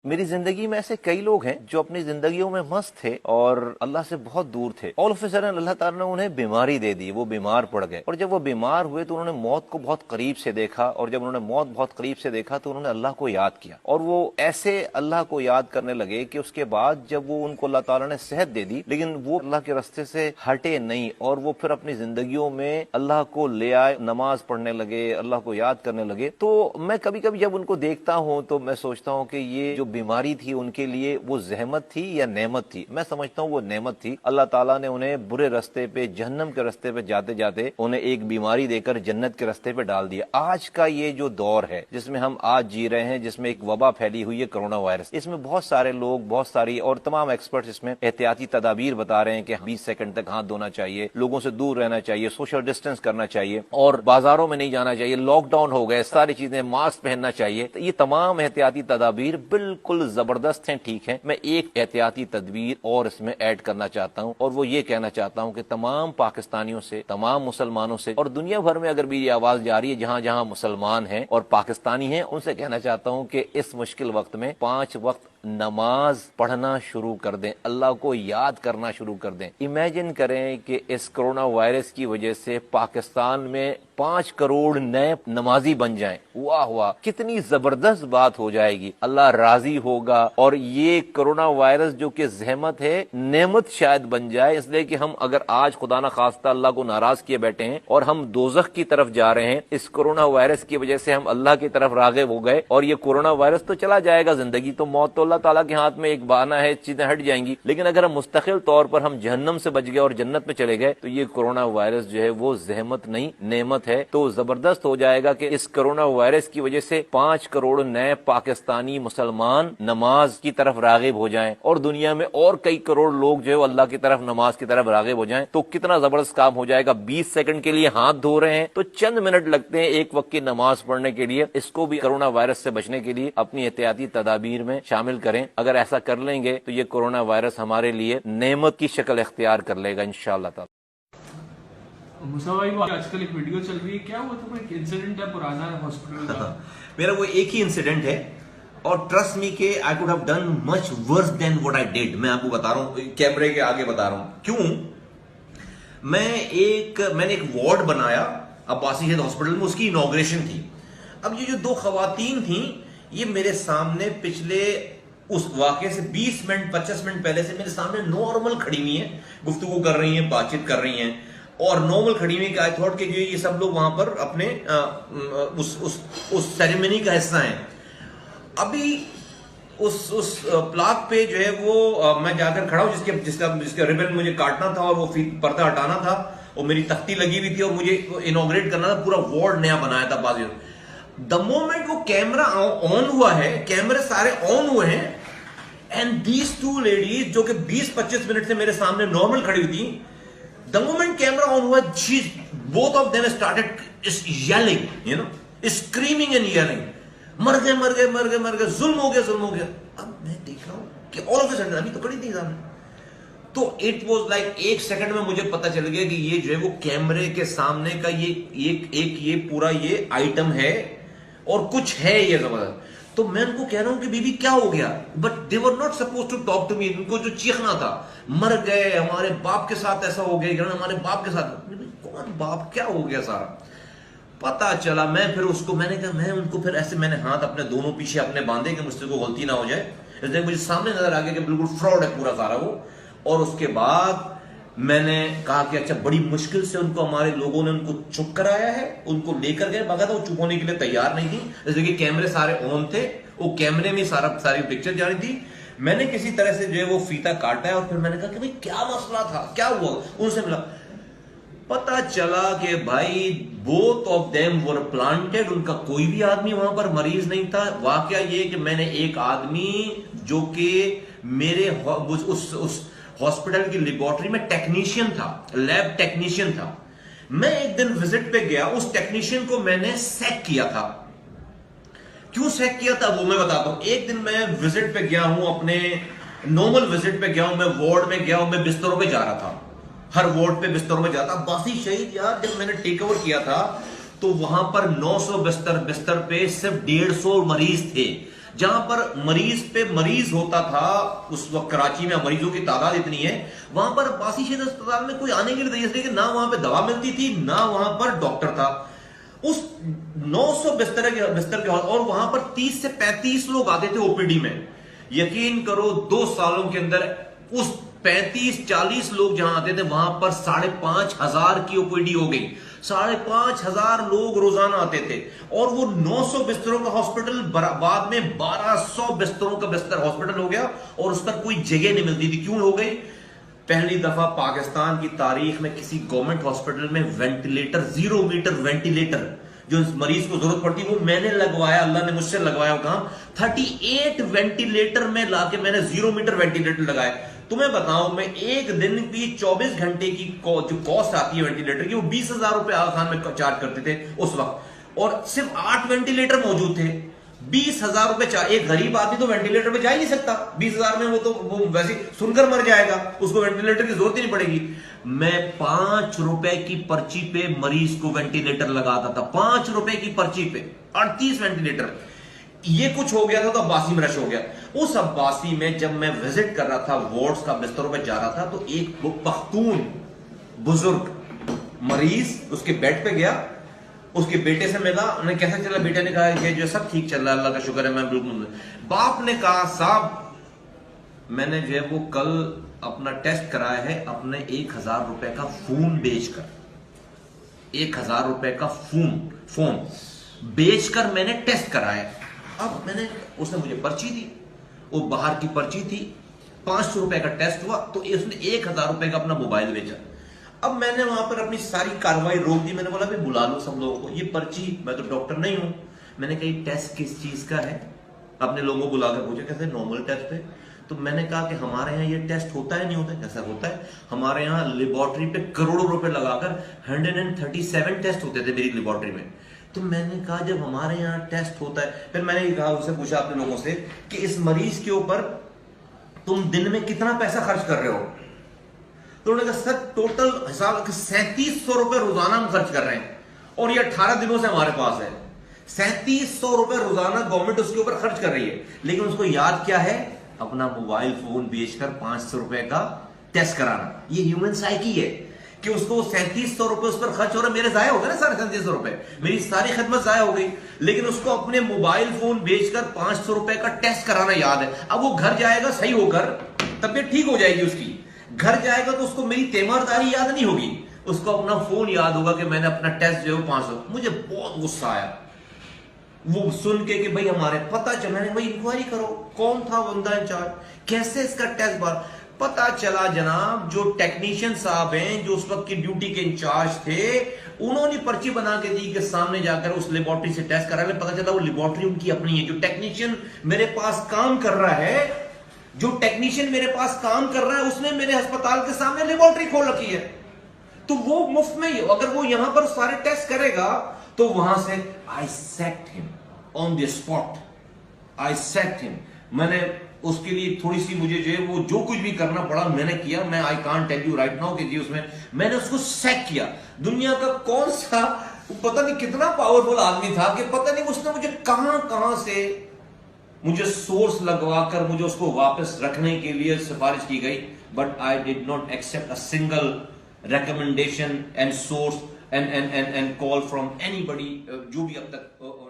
मेरी जिंदगी में ऐसे कई लोग हैं जो अपनी जिंदगियों में मस्त थे और अल्लाह से बहुत दूर थे। ऑल ऑफ अ सडन अल्लाह ताला ने उन्हें बीमारी दे दी, वो बीमार पड़ गए और जब वो बीमार हुए तो उन्होंने मौत को बहुत करीब से देखा और जब उन्होंने मौत बहुत करीब से देखा तो उन्होंने अल्लाह को याद किया और वो ऐसे अल्लाह को याद करने लगे कि उसके बाद जब वो उनको अल्लाह ताला ने सेहत दे दी लेकिन वो अल्लाह के रास्ते से हटे नहीं और वो फिर अपनी जिंदगियों में अल्लाह को ले आए, नमाज पढ़ने लगे, अल्लाह को याद करने लगे। तो मैं कभी कभी जब उनको देखता हूँ तो मैं सोचता हूँ कि ये जो बीमारी थी उनके लिए वो जहमत थी या नेमत थी। मैं समझता हूँ वो नेमत थी। अल्लाह ताला ने उन्हें बुरे रास्ते पे, जहन्नम के रास्ते पे जाते जाते उन्हें एक बीमारी देकर जन्नत के रास्ते पे डाल दिया। आज का ये जो दौर है जिसमें हम आज जी रहे हैं, जिसमें एक वबा फैली हुई है कोरोना वायरस, इसमें बहुत सारे लोग, बहुत सारी और तमाम एक्सपर्ट्स इसमें एहतियाती तदाबीर बता रहे हैं कि 20 सेकंड तक हाथ धोना चाहिए, लोगों से दूर रहना चाहिए, सोशल डिस्टेंस करना चाहिए और बाजारों में नहीं जाना चाहिए, लॉकडाउन हो गए, सारी चीजें, मास्क पहनना चाहिए। तो ये तमाम एहतियाती तदाबीर बिल्कुल जबरदस्त हैं, ठीक है। मैं एक एहतियाती तदबीर और इसमें ऐड करना चाहता हूं और वो ये कहना चाहता हूं कि तमाम पाकिस्तानियों से, तमाम मुसलमानों से और दुनिया भर में अगर मेरी आवाज जा रही है जहां जहां मुसलमान हैं और पाकिस्तानी हैं, उनसे कहना चाहता हूं कि इस मुश्किल वक्त में 5 वक्त नमाज पढ़ना शुरू कर दें, अल्लाह को याद करना शुरू कर दें। इमेजिन करें कि इस कोरोना वायरस की वजह से पाकिस्तान में 5 करोड़ नए नमाजी बन जाएं। वाह वाह, कितनी जबरदस्त बात हो जाएगी। अल्लाह राजी होगा और ये कोरोना वायरस जो कि जहमत है, नेमत शायद बन जाए। इसलिए कि हम अगर आज खुदा ना खास्ता अल्लाह को नाराज किए बैठे हैं और हम दोजख की तरफ जा रहे हैं, इस कोरोना वायरस की वजह से हम अल्लाह की तरफ राग़िब हो गए और ये कोरोना वायरस तो चला जाएगा, जिंदगी तो, मौत तो अल्लाह ताला के हाथ में एक बहाना है, चीजें हट जाएंगी। लेकिन अगर हम मुस्तकिल तौर पर हम जहन्नम से बच गए और जन्नत में चले गए तो ये कोरोना वायरस जो है वो जहमत नहीं, नेमत है। तो जबरदस्त हो जाएगा कि इस कोरोना वायरस की वजह से 5 करोड़ नए पाकिस्तानी मुसलमान नमाज की तरफ राग़िब हो जाएं और दुनिया में और कई करोड़ लोग जो है अल्लाह की तरफ, नमाज की तरफ राग़िब हो जाएं। तो कितना जबरदस्त काम हो जाएगा। 20 सेकंड के लिए हाथ धो रहे हैं तो चंद मिनट लगते हैं एक वक्त की नमाज पढ़ने के लिए। इसको भी कोरोना वायरस से बचने के लिए अपनी एहतियाती तदाबीर में शामिल करें। अगर ऐसा कर लेंगे तो ये कोरोना वायरस हमारे लिए नेमत की शक्ल इख्तियार कर लेगा इंशाअल्लाह ताला। मुसा भाई, वो आजकल एक वीडियो चल रही है, क्या हुआ था? कोई इंसिडेंट है पुराना हॉस्पिटल का? मेरा वो एक ही इंसिडेंट है और ट्रस्ट मी के I could have done much worse than what I did. मैं आपको बता रहा हूँ, कैमरे के आगे बता रहा हूँ क्यों। मैंने एक वार्ड बनाया अब्बासी हेल्थ हॉस्पिटल में, उसकी इनॉग्रेशन थी। अब ये जो 2 खवातीन थी ये मेरे सामने पिछले उस वाकये से 20 मिनट 25 मिनट पहले से मेरे सामने नॉर्मल खड़ी हुई हैं, गुफ्तगू कर रही हैं, बातचीत कर रही हैं और नॉर्मल खड़ी हुई कि आई थॉट कि ये सब लोग वहां पर अपने उस सेरेमनी का हिस्सा हैं। अभी उस प्लाक पे जो है वो मैं जाकर खड़ा हूं जिसका रिबन मुझे काटना था और वो पर्दा हटाना था और मेरी तख्ती लगी हुई थी और मुझे इनॉग्रेट करना था, पूरा वार्ड नया बनाया था बाजू। द मोमेंट वो कैमरा ऑन हुआ है, कैमरे सारे ऑन हुए हैं एंड दीज 2 लेडीज जो कि 20-25 मिनट से मेरे सामने नॉर्मल खड़ी हुई थी, द मोमेंट कैमरा ऑन हुआ, both of them started yelling, screaming and yelling, मर गए मर गए मर गए मर गए, जुल्म हो गया। अब मैं देख रहा हूं कि ऑल ऑफ अ सडन, अभी तो खड़ी थी सामने, तो इट वाज लाइक 1 सेकंड में मुझे पता चल गया कि ये जो है वो कैमरे के सामने का ये पूरा ये आइटम है और कुछ है ये जबरदस्त। तो मैं उनको कह रहा हूं कि बीबी क्या हो गया, but they were not suppose to talk to me. उनको जो चीखना था, मर गए, हमारे बाप के साथ ऐसा हो गया, हमारे बाप के साथ। कौन बाप, क्या हो गया सारा पता चला। मैंने कहा, मैं उनको फिर ऐसे मैंने हाथ अपने दोनों पीछे अपने बांधे कि मुझसे कोई गलती ना हो जाए, इसलिए मुझे सामने नजर आ गया कि बिल्कुल फ्रॉड है पूरा सारा वो। और उसके बाद मैंने कहा कि अच्छा, बड़ी मुश्किल से उनको हमारे लोगों ने उनको चुप कराया है, उनको लेकर गए, मगर वो चुप होने के लिए तैयार नहीं थी, जैसे कि कैमरे सारे ऑन थे, वो कैमरे में सारी पिक्चर जा रही थी। मैंने किसी तरह से जो है वो फीता काटा है और फिर मैंने कहा कि भाई क्या मसला था, क्या हुआ। उनसे मिला, पता चला कि भाई both of them were planted, उनका कोई भी आदमी वहां पर मरीज नहीं था। वाकया ये कि मैंने एक आदमी जो कि मेरे उस हॉस्पिटल की लेबोरेटरी में टेक्नीशियन था, लैब टेक्नीशियन था, मैं एक दिन विजिट पे गया, उस टेक्नीशियन को मैंने सैक किया था। क्यों सैक किया था वो मैं बताता हूं। एक दिन मैं विजिट पे गया हूं, अपने नॉर्मल विजिट पे गया हूं, मैं वार्ड में गया हूं, मैं बिस्तरों पे जा रहा था, हर वार्ड पे बिस्तरों में जाता। बासी शहीद यार, जब मैंने टेक ओवर किया था तो वहां पर 900 बिस्तर पे सिर्फ 150 मरीज थे, जहां पर मरीज पे मरीज होता था, उस वक्त कराची में मरीजों की तादाद इतनी है, वहां पर अब्बासी शहीद अस्पताल में कोई आने के लिए तैयार नहीं, कि ना वहां पे दवा मिलती थी, ना वहां पर डॉक्टर था। उस 900 बिस्तर के और वहां पर 30 से 35 लोग आते थे ओपीडी में। यकीन करो 2 सालों के अंदर उस 35-40 लोग जहां आते थे वहां पर 5,500 की ओपीडी हो गई। 5,500 लोग रोजाना आते थे और वो 900 बिस्तरों का हॉस्पिटल बाद में 1200 बिस्तरों का बिस्तर हॉस्पिटल हो गया और उस पर कोई जगह नहीं मिलती थी। क्यों हो गई? पहली दफा पाकिस्तान की तारीख में किसी गवर्नमेंट हॉस्पिटल में वेंटिलेटर, 0 मीटर वेंटिलेटर जो मरीज को जरूरत पड़ती वो मैंने लगवाया, अल्लाह ने मुझसे लगवाया वो काम। 38 वेंटिलेटर में लाके मैंने 0 मीटर वेंटिलेटर लगाए। तुम्हें बताऊं, मैं एक दिन की 24 घंटे की जो कॉस्ट आती है वेंटिलेटर की, वो 20,000 रुपए आगा खान में चार्ज करते थे उस वक्त, और सिर्फ 8 वेंटिलेटर मौजूद थे। 20,000 रुपए एक गरीब आदमी तो वेंटिलेटर पे जा ही नहीं सकता। 20,000 में वो वैसे सुनकर मर जाएगा, उसको वेंटिलेटर की जरूरत ही नहीं पड़ेगी। मैं 5 रुपए की पर्ची पे मरीज को वेंटिलेटर लगाता था, 5 रुपए की पर्ची पे 38 वेंटिलेटर। ये कुछ हो गया था तो अब्बासी में रश हो गया। उस अब्बासी में जब मैं विजिट कर रहा था, वार्ड्स का बिस्तरों पे जा रहा था, तो एक पख्तून बुजुर्ग मरीज उसके बेड पे गया, उसके बेटे से मिला, उन्हें कैसा चला? बेटे ने कहा कि जो सब ठीक चल रहा है, अल्लाह का शुक्र है, मैं बिल्कुल। बाप ने कहा साहब मैंने जो है वो कल अपना टेस्ट कराया है अपने 1,000 रुपए का फोन बेचकर, 1,000 रुपए का फोन बेचकर मैंने टेस्ट कराया। अब मैंने, उसने मुझे पर्ची दी, वो बाहर की पर्ची थी, 500 रुपए का टेस्ट हुआ, तो उसने 1,000 रुपए का अपना मोबाइल बेचा। अब मैंने वहां पर अपनी सारी कार्रवाई रोक दी। मैंने बोला भाई बुला लो सब लोगों को, ये पर्ची, मैं तो डॉक्टर नहीं हूं। मैंने कहा टेस्ट किस चीज का है? अपने लोगों को बुलाकर पूछा कैसे? नॉर्मल टेस्ट है। तो मैंने कहा कि हमारे यहाँ ये टेस्ट होता है, नहीं होता है? कैसा होता है? हमारे यहाँ लेबोरेटरी पे करोड़ों रुपए लगाकर 137 टेस्ट होते थे मेरी लेबोरेटरी में। तो मैंने कहा जब हमारे यहाँ टेस्ट होता है, फिर मैंने कहा उससे पूछा अपने लोगों से कि इस मरीज के ऊपर तुम दिन में कितना पैसा खर्च कर रहे हो? तो उन्होंने कहा सर टोटल हिसाब 3700 रुपए रोजाना हम खर्च कर रहे हैं, और ये 18 दिनों से हमारे पास है। 3700 रुपए रोजाना गवर्नमेंट उसके ऊपर खर्च कर रही है, लेकिन उसको याद क्या है? अपना मोबाइल फोन बेचकर 500 रुपए का टेस्ट कराना। ये ह्यूमन साइकी है कि उसको 3700 रुपए उस पर खर्च हो रहा है। मेरे जाया हो गए ना 3700 रुपए, मेरी सारी खिदमत जाया हो गई, लेकिन उसको अपने मोबाइल फोन बेचकर 500 रुपए का टेस्ट कराना याद है। अब वो घर जाएगा सही होकर, तबीयत ठीक हो जाएगी उसकी, घर जाएगा तो उसको मेरी तीमारदारी याद नहीं होगी, उसको अपना फोन याद होगा कि मैंने अपना टेस्ट जो है 500। मुझे बहुत गुस्सा आया वो सुन के कि भाई हमारे पता चला नहीं, भाई इंक्वायरी करो कौन था बंदा इंचार्ज, कैसे इसका टेस्ट बार। पता चला जनाब जो टेक्नीशियन साहब हैं जो उस वक्त की ड्यूटी के इंचार्ज थे, उन्होंने पर्ची बना के दी कि सामने जाकर उस लेबोरेटरी से टेस्ट करा ले। पता चला वो लेबोरेटरी उनकी अपनी है। जो टेक्नीशियन मेरे पास काम कर रहा है, उसने मेरे अस्पताल के सामने लेबोरेटरी खोल रखी है। तो वो मुफ्त में, अगर वो यहां पर सारे टेस्ट करेगा तो वहां से I sacked him on the spot, I sacked him. मैंने उसके लिए थोड़ी सी मुझे जो है वो जो कुछ भी करना पड़ा मैंने किया। मैं I can't tell you right now कि जी उसमें मैंने उसको सेक किया। दुनिया का कौन सा पता नहीं कितना पावरफुल आदमी था कि पता नहीं उसने मुझे कहां से मुझे सोर्स लगवाकर मुझे उसको वापस रखने के लिए सिफारिश की गई। But I did not accept a single recommendation and source and call from anybody जो भी अब तक